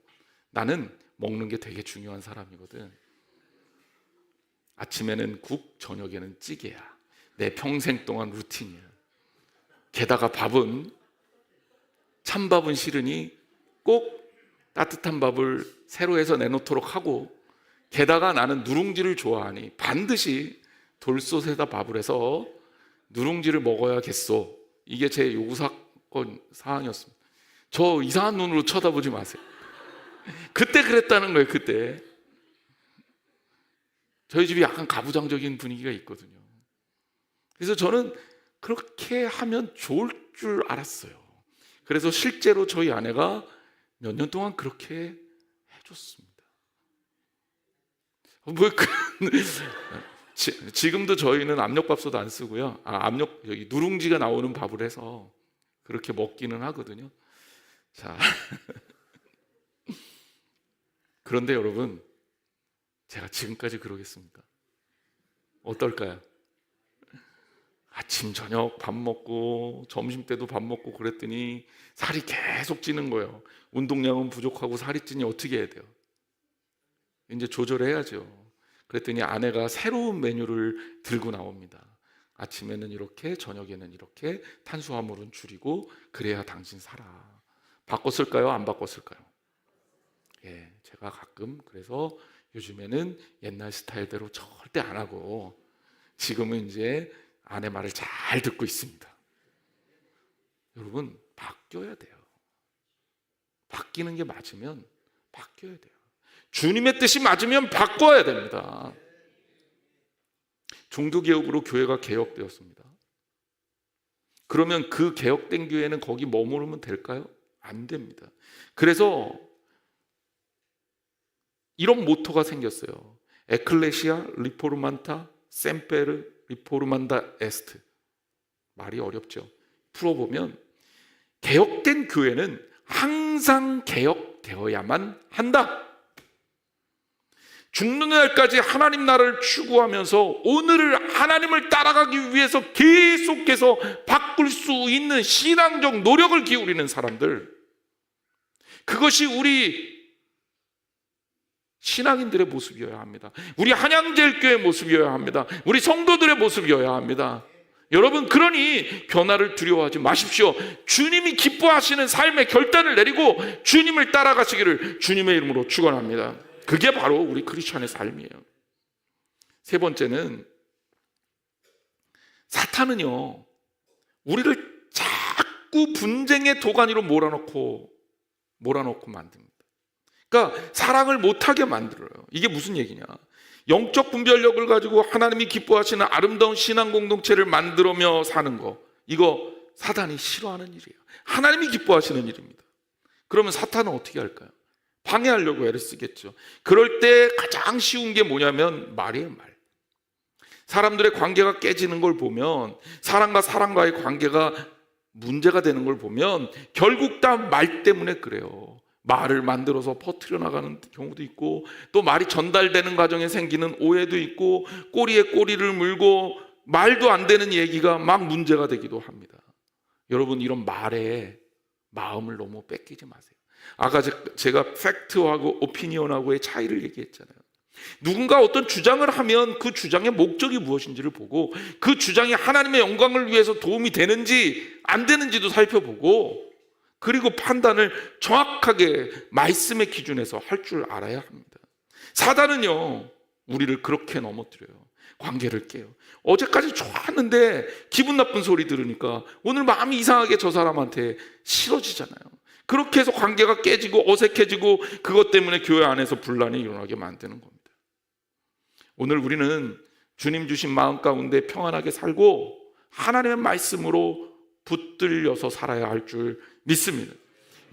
나는 먹는 게 되게 중요한 사람이거든. 아침에는 국, 저녁에는 찌개야. 내 평생 동안 루틴이야. 게다가 밥은, 찬밥은 싫으니 꼭 따뜻한 밥을 새로 해서 내놓도록 하고, 게다가 나는 누룽지를 좋아하니 반드시 돌솥에다 밥을 해서 누룽지를 먹어야겠소. 이게 제 요구사항이었습니다. 저 이상한 눈으로 쳐다보지 마세요. 그때 그랬다는 거예요. 그때 저희 집이 약간 가부장적인 분위기가 있거든요. 그래서 저는 그렇게 하면 좋을 줄 알았어요. 그래서 실제로 저희 아내가 몇 년 동안 그렇게 해줬습니다. 지금도 저희는 압력밥솥 안 쓰고요. 여기 누룽지가 나오는 밥을 해서 그렇게 먹기는 하거든요. 자, 그런데 여러분, 제가 지금까지 그러겠습니까? 어떨까요? 아침 저녁 밥 먹고 점심 때도 밥 먹고 그랬더니 살이 계속 찌는 거예요. 운동량은 부족하고 살이 찌니 어떻게 해야 돼요? 이제 조절해야죠. 그랬더니 아내가 새로운 메뉴를 들고 나옵니다. 아침에는 이렇게, 저녁에는 이렇게, 탄수화물은 줄이고, 그래야 당신 살아. 바꿨을까요? 안 바꿨을까요? 예, 제가 가끔 그래서 요즘에는 옛날 스타일대로 절대 안 하고 지금은 이제 아내 말을 잘 듣고 있습니다. 여러분, 바뀌어야 돼요. 바뀌는 게 맞으면 바뀌어야 돼요. 주님의 뜻이 맞으면 바꿔야 됩니다. 종교개혁으로 교회가 개혁되었습니다. 그러면 그 개혁된 교회는 거기 머무르면 될까요? 안 됩니다. 그래서 이런 모토가 생겼어요. 에클레시아 리포르만타 셈페르 리포르만다 에스트. 말이 어렵죠. 풀어보면 개혁된 교회는 항상 개혁되어야만 한다. 죽는 날까지 하나님 나라를 추구하면서 오늘을 하나님을 따라가기 위해서 계속해서 바꿀 수 있는 신앙적 노력을 기울이는 사람들, 그것이 우리 신앙인들의 모습이어야 합니다. 우리 한양제일교회의 모습이어야 합니다. 우리 성도들의 모습이어야 합니다. 여러분, 그러니 변화를 두려워하지 마십시오. 주님이 기뻐하시는 삶의 결단을 내리고 주님을 따라가시기를 주님의 이름으로 축원합니다. 그게 바로 우리 크리스천의 삶이에요. 세 번째는, 사탄은요, 우리를 자꾸 분쟁의 도가니로 몰아넣고 만듭니다. 그러니까 사랑을 못하게 만들어요. 이게 무슨 얘기냐? 영적 분별력을 가지고 하나님이 기뻐하시는 아름다운 신앙 공동체를 만들며 사는 거, 이거 사탄이 싫어하는 일이에요. 하나님이 기뻐하시는 일입니다. 그러면 사탄은 어떻게 할까요? 방해하려고 애를 쓰겠죠. 그럴 때 가장 쉬운 게 뭐냐면 말이에요, 말. 사람들의 관계가 깨지는 걸 보면, 사람과 사람과의 관계가 문제가 되는 걸 보면 결국 다 말 때문에 그래요. 말을 만들어서 퍼뜨려 나가는 경우도 있고, 또 말이 전달되는 과정에 생기는 오해도 있고, 꼬리에 꼬리를 물고 말도 안 되는 얘기가 막 문제가 되기도 합니다. 여러분, 이런 말에 마음을 너무 뺏기지 마세요. 아까 제가 팩트하고 오피니언하고의 차이를 얘기했잖아요. 누군가 어떤 주장을 하면 그 주장의 목적이 무엇인지를 보고, 그 주장이 하나님의 영광을 위해서 도움이 되는지 안 되는지도 살펴보고, 그리고 판단을 정확하게 말씀의 기준에서 할 줄 알아야 합니다. 사단은요, 우리를 그렇게 넘어뜨려요. 관계를 깨요. 어제까지 좋았는데 기분 나쁜 소리 들으니까 오늘 마음이 이상하게 저 사람한테 싫어지잖아요. 그렇게 해서 관계가 깨지고 어색해지고, 그것 때문에 교회 안에서 분란이 일어나게 만드는 겁니다. 오늘 우리는 주님 주신 마음 가운데 평안하게 살고 하나님의 말씀으로 붙들려서 살아야 할 줄 믿습니다.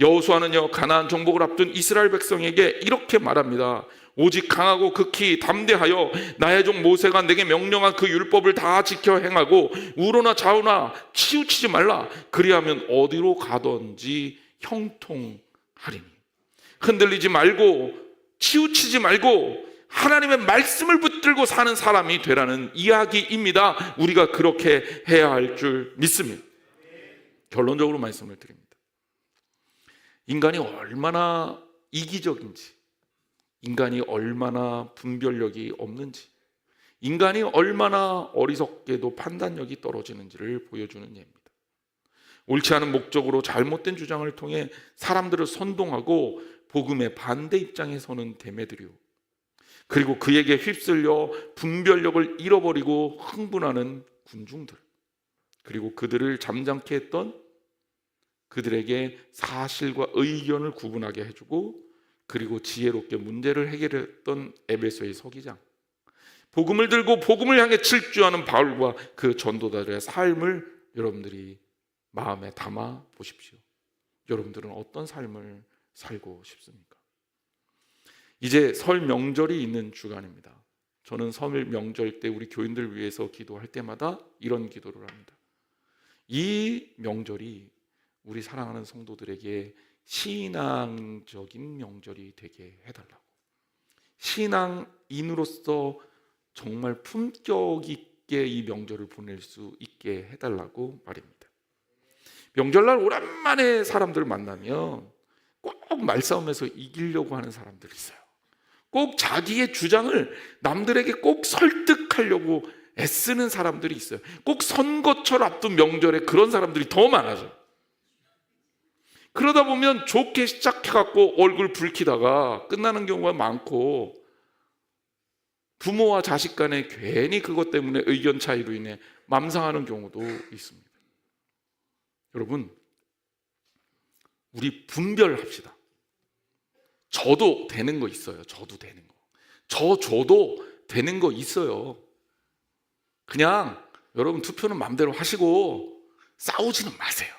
여호수아는요, 가나안 정복을 앞둔 이스라엘 백성에게 이렇게 말합니다. 오직 강하고 극히 담대하여 나의 종 모세가 내게 명령한 그 율법을 다 지켜 행하고 우로나 좌우나 치우치지 말라. 그리하면 어디로 가든지 형통하리니. 흔들리지 말고 치우치지 말고 하나님의 말씀을 붙들고 사는 사람이 되라는 이야기입니다. 우리가 그렇게 해야 할 줄 믿습니다. 결론적으로 말씀을 드립니다. 인간이 얼마나 이기적인지, 인간이 얼마나 분별력이 없는지, 인간이 얼마나 어리석게도 판단력이 떨어지는지를 보여주는 예입니다. 옳지 않은 목적으로 잘못된 주장을 통해 사람들을 선동하고 복음의 반대 입장에 서는 데메드리오, 그리고 그에게 휩쓸려 분별력을 잃어버리고 흥분하는 군중들, 그리고 그들을 잠잠케 했던, 그들에게 사실과 의견을 구분하게 해주고, 그리고 지혜롭게 문제를 해결했던 에베소의 서기장, 복음을 들고 복음을 향해 질주하는 바울과 그 전도자들의 삶을 여러분들이 마음에 담아 보십시오. 여러분들은 어떤 삶을 살고 싶습니까? 이제 설 명절이 있는 주간입니다. 저는 설 명절 때 우리 교인들 위해서 기도할 때마다 이런 기도를 합니다. 이 명절이 우리 사랑하는 성도들에게 신앙적인 명절이 되게 해달라고, 신앙인으로서 정말 품격 있게 이 명절을 보낼 수 있게 해달라고 말입니다. 명절날 오랜만에 사람들 만나면 꼭 말싸움에서 이기려고 하는 사람들이 있어요. 꼭 자기의 주장을 남들에게 꼭 설득하려고 애쓰는 사람들이 있어요. 꼭 선거철 앞둔 명절에 그런 사람들이 더 많아져요. 그러다 보면 좋게 시작해갖고 얼굴 붉히다가 끝나는 경우가 많고, 부모와 자식 간에 괜히 그것 때문에 의견 차이로 인해 맘상하는 경우도 있습니다. 여러분, 우리 분별합시다. 저도 되는 거 있어요. 저도 되는 거. 저도 되는 거 있어요. 그냥 여러분 투표는 마음대로 하시고 싸우지는 마세요.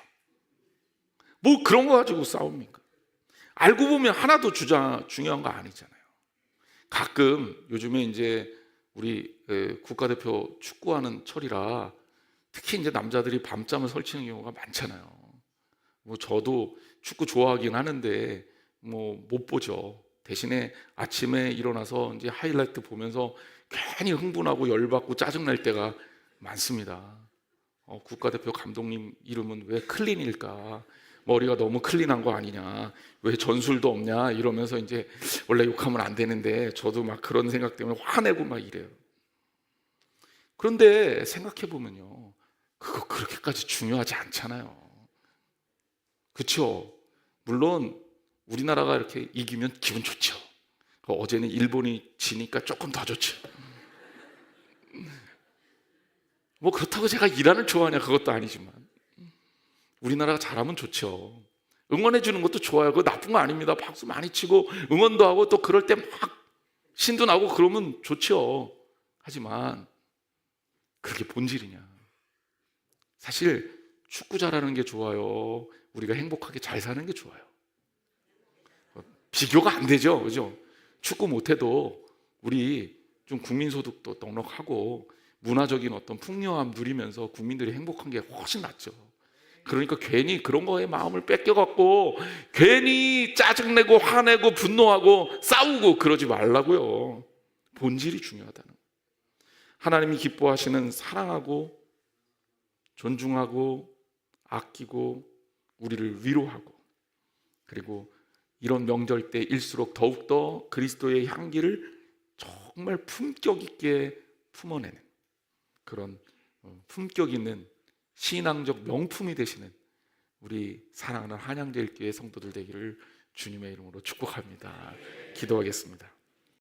뭐 그런 거 가지고 싸웁니까? 알고 보면 하나도 중요한 거 아니잖아요. 가끔 요즘에 이제 우리 국가대표 축구하는 철이라 특히 이제 남자들이 밤잠을 설치는 경우가 많잖아요. 뭐 저도 축구 좋아하긴 하는데 뭐 못 보죠. 대신에 아침에 일어나서 이제 하이라이트 보면서 괜히 흥분하고 열받고 짜증날 때가 많습니다. 국가대표 감독님 이름은 왜 클린일까? 머리가 너무 클린한 거 아니냐? 왜 전술도 없냐? 이러면서 이제 원래 욕하면 안 되는데 저도 막 그런 생각 때문에 화내고 막 이래요. 그런데 생각해 보면요, 그거 그렇게까지 중요하지 않잖아요. 그렇죠? 물론 우리나라가 이렇게 이기면 기분 좋죠. 어제는 일본이 지니까 조금 더 좋죠. 뭐 그렇다고 제가 이란을 좋아하냐 그것도 아니지만 우리나라가 잘하면 좋죠. 응원해 주는 것도 좋아요. 그거 나쁜 거 아닙니다. 박수 많이 치고 응원도 하고 또 그럴 때 막 신도 나고 그러면 좋죠. 하지만 그게 본질이냐? 사실 축구 잘하는 게 좋아요. 우리가 행복하게 잘 사는 게 좋아요. 비교가 안 되죠. 그죠? 축구 못해도 우리 좀 국민소득도 넉넉하고 문화적인 어떤 풍요함 누리면서 국민들이 행복한 게 훨씬 낫죠. 그러니까 괜히 그런 거에 마음을 뺏겨갖고 괜히 짜증내고 화내고 분노하고 싸우고 그러지 말라고요. 본질이 중요하다는 거예요. 하나님이 기뻐하시는 사랑하고 존중하고 아끼고 우리를 위로하고 그리고 이런 명절 때일수록 더욱더 그리스도의 향기를 정말 품격 있게 품어내는 그런 품격 있는 신앙적 명품이 되시는 우리 사랑하는 한양제일교회 성도들 되기를 주님의 이름으로 축복합니다. 기도하겠습니다.